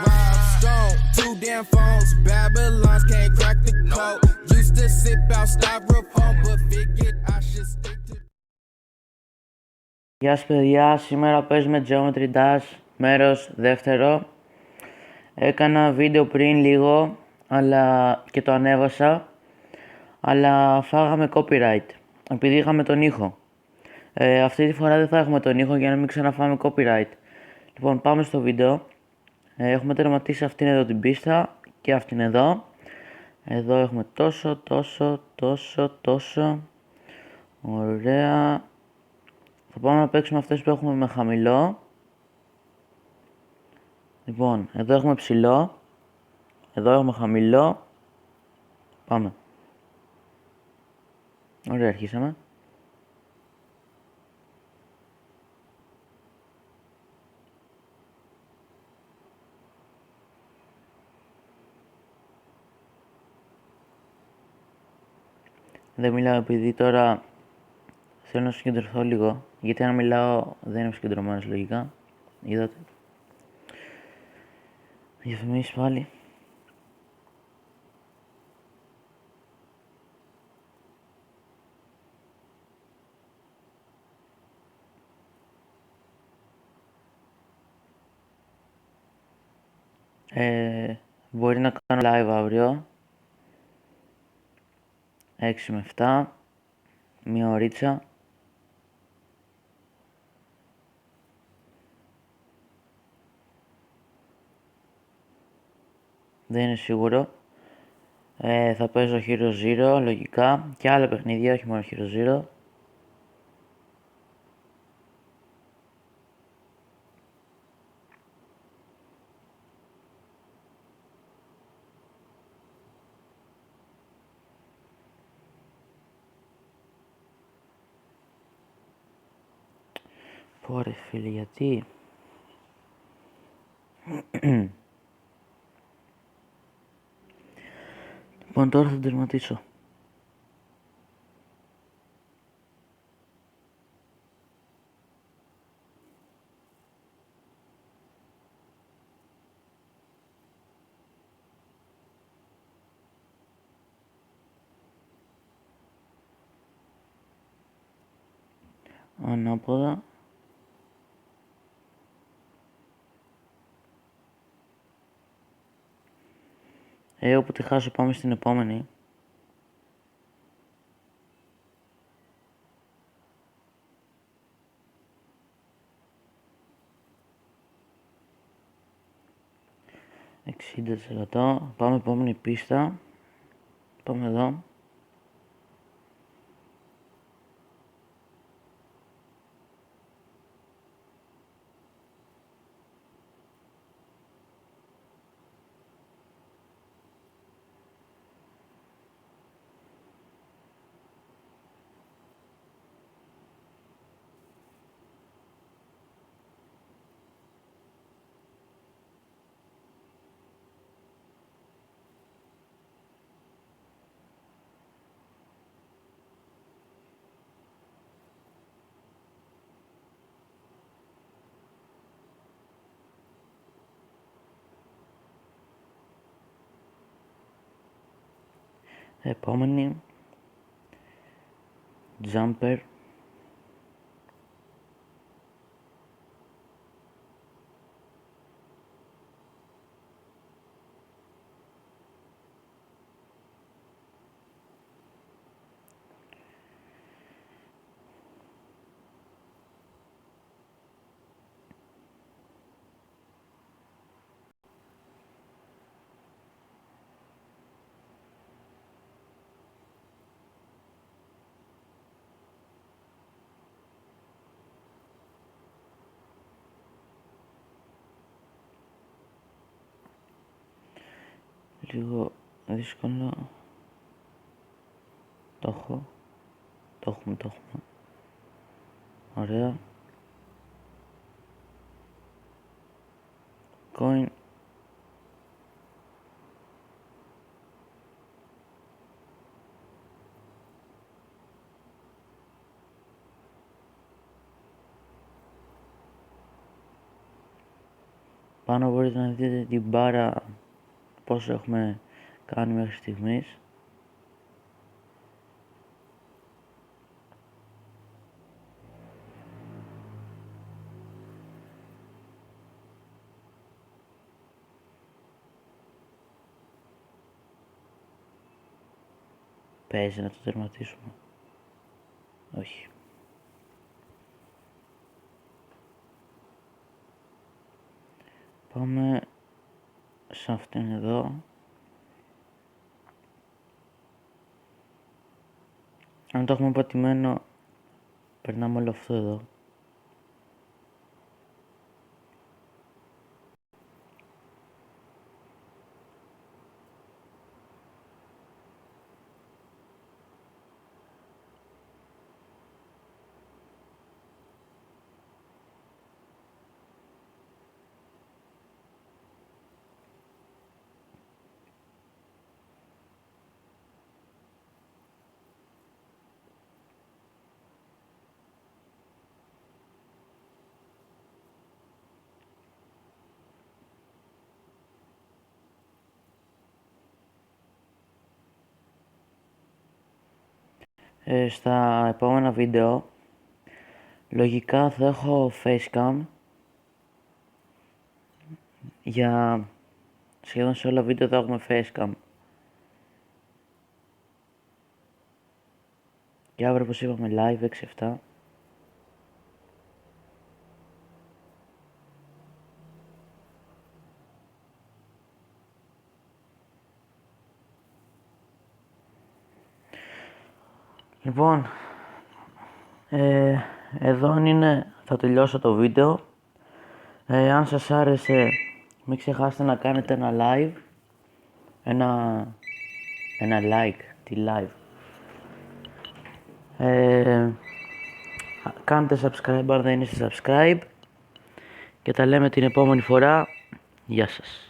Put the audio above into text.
Rob Stone, 2 damn phones. Babylons can't crack the code. Used to sip out styrofoam, but figured I should stick to. Γεια σας παιδιά, σήμερα παίζουμε Geometry Dash, μέρος δεύτερο. Έκανα βίντεο πριν λίγο, αλλά και το ανέβασα, αλλά φάγαμε copyright, επειδή είχαμε τον ήχο. Αυτή τη φορά δεν θα έχουμε τον ήχο για να μην ξαναφάμε copyright. Λοιπόν, πάμε στο βίντεο. Έχουμε τερματίσει αυτήν εδώ την πίστα και αυτήν εδώ. Εδώ έχουμε τόσο. Ωραία. Θα πάμε να παίξουμε αυτές που έχουμε με χαμηλό. Λοιπόν, εδώ έχουμε ψηλό. Εδώ έχουμε χαμηλό. Πάμε. Ωραία, αρχίσαμε. Δεν μιλάω επειδή τώρα θέλω να συγκεντρωθώ λίγο. Γιατί αν μιλάω δεν είμαι συγκεντρωμένος λογικά. Είδατε. Διαφημίσεις πάλι. Μπορεί να κάνω live αύριο 6 με 7, μία ωρίτσα. Δεν είναι σίγουρο. Θα παίζω Hero Zero λογικά και άλλα παιχνίδια, όχι μόνο Hero Zero. Πω ρε φίλε, γιατί. Λοιπόν, τώρα θα τερματίσω. Ανάποδα. Όπου τη χάσω πάμε στην επόμενη. $60%. Πάμε επόμενη πίστα. Πάμε εδώ. Επόμενη. Jumper. Λίγο δύσκολο. Το έχω. Το έχουμε. Ωραία. Coin. Πάνω μπορείτε να δείτε την μπάρα πόσο έχουμε κάνει μέχρι στιγμής. Παίζει να το τερματίσουμε. Όχι. Πάμε σε αυτήν εδώ. Αν το έχουμε πατημένο, περνάμε όλο αυτό εδώ. Στα επόμενα βίντεο λογικά θα έχω facecam για σχεδόν σε όλα βίντεο θα έχουμε facecam. Και αύριο όπως είπαμε live 6-7. Λοιπόν, εδώ είναι, θα τελειώσω το βίντεο. Αν σας άρεσε, μην ξεχάσετε να κάνετε ένα live, ένα like, τι live. Κάντε subscribe αν δεν είστε subscribe και τα λέμε την επόμενη φορά. Γεια σας.